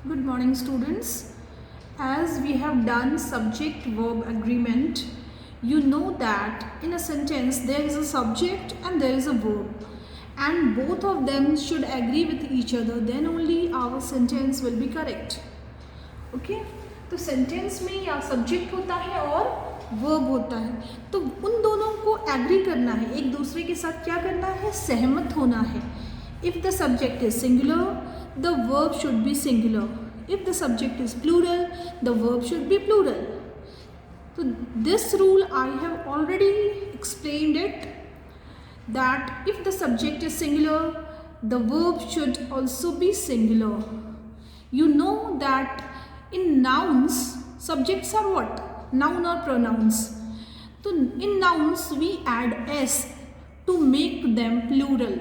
Good morning, students. As we have done subject verb agreement, you know that in a sentence there is a subject and there is a verb, and both of them should agree with each other, then only our sentence will be correct. Okay? तो sentence में या subject होता है और verb होता है, तो उन दोनों को एग्री करना है, एक दूसरे के साथ क्या करना है, सहमत होना है. If the subject is singular the verb should be singular. If the subject is plural, the verb should be plural. So this rule I have already explained it, that if the subject is singular, the verb should also be singular. You know that in nouns, subjects are what? Noun or pronouns. So in nouns we add s to make them plural.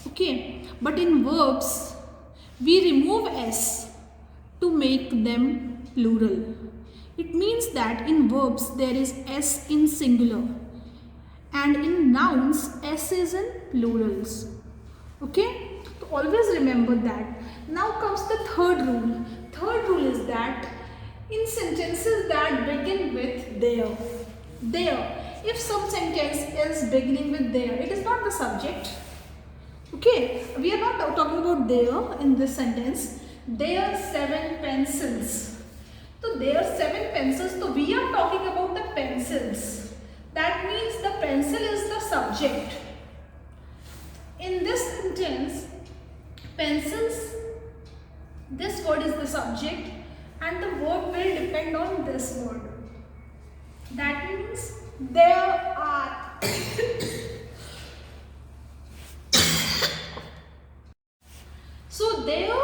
Okay, but in verbs we remove s to make them plural. It means that in verbs there is s in singular and in nouns s is in plurals. Okay, so always remember that. Now comes the third rule. Third rule is that in sentences that begin with there, if some sentence is beginning with there, it is not the subject. Okay, we are not talking about there in this sentence. There are 7 pencils. So there are 7 pencils. So we are talking about the pencils. That means the pencil is the subject. In this sentence, pencils, this word is the subject and the verb will depend on this word. That means there are so there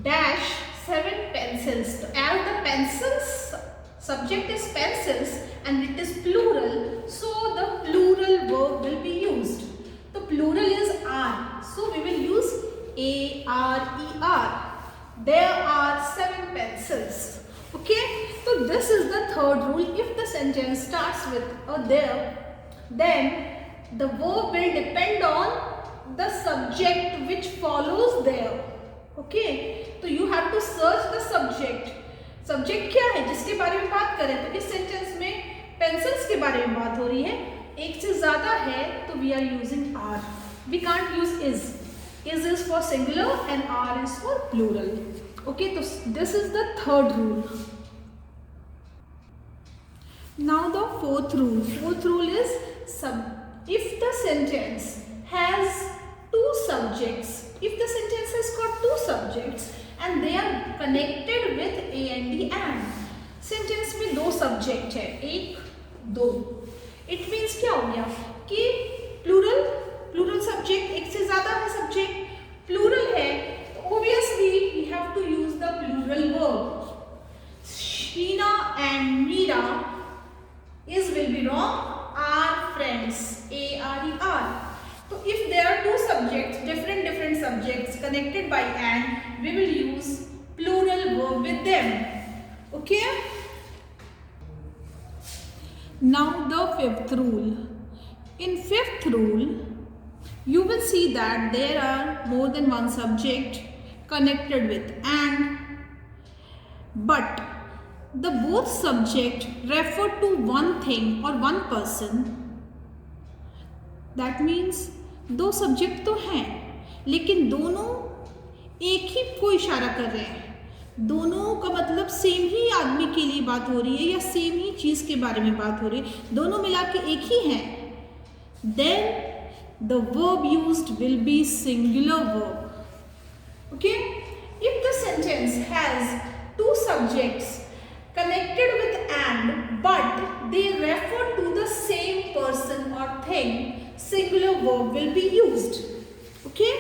dash 7 pencils. As the pencils subject is pencils and it is plural, so the plural verb will be used. The plural is are, so we will use A-R-E-R. There are 7 pencils. Okay, so this is the third rule. If the sentence starts with a there, then the verb will depend on the subject which follows there. Okay, so you have to search the subject. Subject क्या है जिसके बारे में बात करें, तो इस sentence में पेंसिल्स के बारे में बात हो रही है, एक से ज्यादा है तो we are using are. We can't use is. Is for singular and are is for plural. Okay, so this is the third rule. Now the fourth rule. Fourth rule is if the sentence has 2 subjects, if the sentence has got 2 subjects and they are connected with a and d and, sentence में 2 subject है, 1, 2. It means क्या हो गया कि plural subject, एक से ज़्यादा है subject, plural है, तो obviously we have to use the plural verb. Sheena and Meera will be wrong, are friends, A-R-E-R. So if there are 2 subjects, different subjects connected by and, we will use plural verb with them. Okay? Now the fifth rule. In fifth rule, you will see that there are more than one subject connected with and, but the both subject refer to one thing or one person. That means 2 subject तो हैं लेकिन दोनों एक ही को इशारा कर रहे हैं, दोनों का मतलब सेम ही आदमी के लिए बात हो रही है या सेम ही चीज के बारे में बात हो रही है, दोनों मिला के एक ही हैं. Then the verb used will be singular verb. Okay, if the sentence has 2 subjects connected with and but they refer to the same person or thing, singular verb will be used. Okay,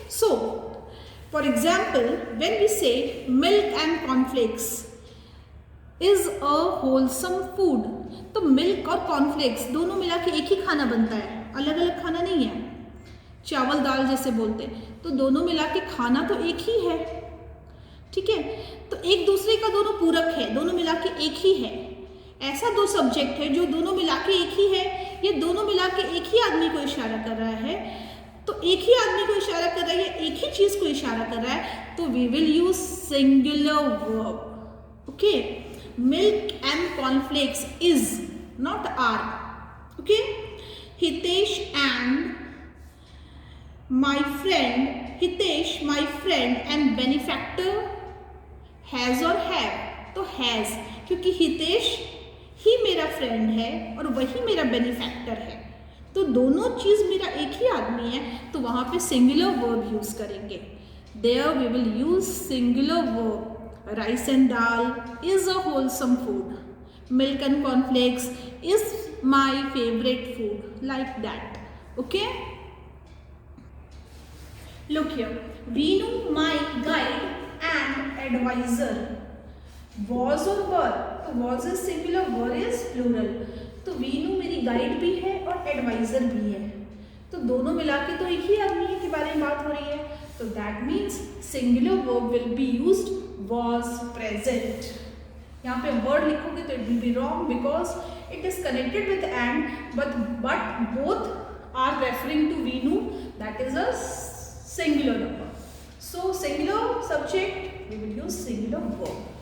so for example, when we say milk and cornflakes is a wholesome food, तो milk और cornflakes दोनों मिला के एक ही खाना बनता है, अलग अलग खाना नहीं है. चावल दाल जैसे बोलते हैं, तो दोनों मिला के खाना तो एक ही है. ठीक है, तो एक दूसरे का दोनों पूरक है, दोनों मिला के एक ही है. ऐसा 2 सब्जेक्ट है जो दोनों मिला के एक ही है, ये दोनों मिला के एक ही आदमी को इशारा कर रहा है, तो एक ही आदमी को इशारा कर रहा है या एक ही चीज को इशारा कर रहा है, तो we will use singular verb. Okay, milk and cornflakes is, not are. Okay, Hitesh and my friend, Hitesh my friend and benefactor has और हैव, तो हैज, क्योंकि हितेश ही मेरा फ्रेंड है और वही मेरा बेनिफैक्टर है, तो दोनों चीज मेरा एक ही आदमी है, तो वहां पे सिंगुलर वर्ब यूज करेंगे. There we will use singular verb. Rice and dal is a wholesome food. Milk and cornflakes is my favourite food, like that. Okay, look here, Veenu, my guide and advisor. Was और were, तो was is singular, were is plural. तो वीनू मेरी guide भी है और adviser भी है, तो दोनों मिला के तो एक ही आदमी के बारे में बात हो रही है, तो that means singular verb will be used was present. यहाँ पे वर्ड लिखोगे तो it will be wrong because it is connected with and, but both are referring to Veenu, that is a singular number. So singular subject, we will use singular verb.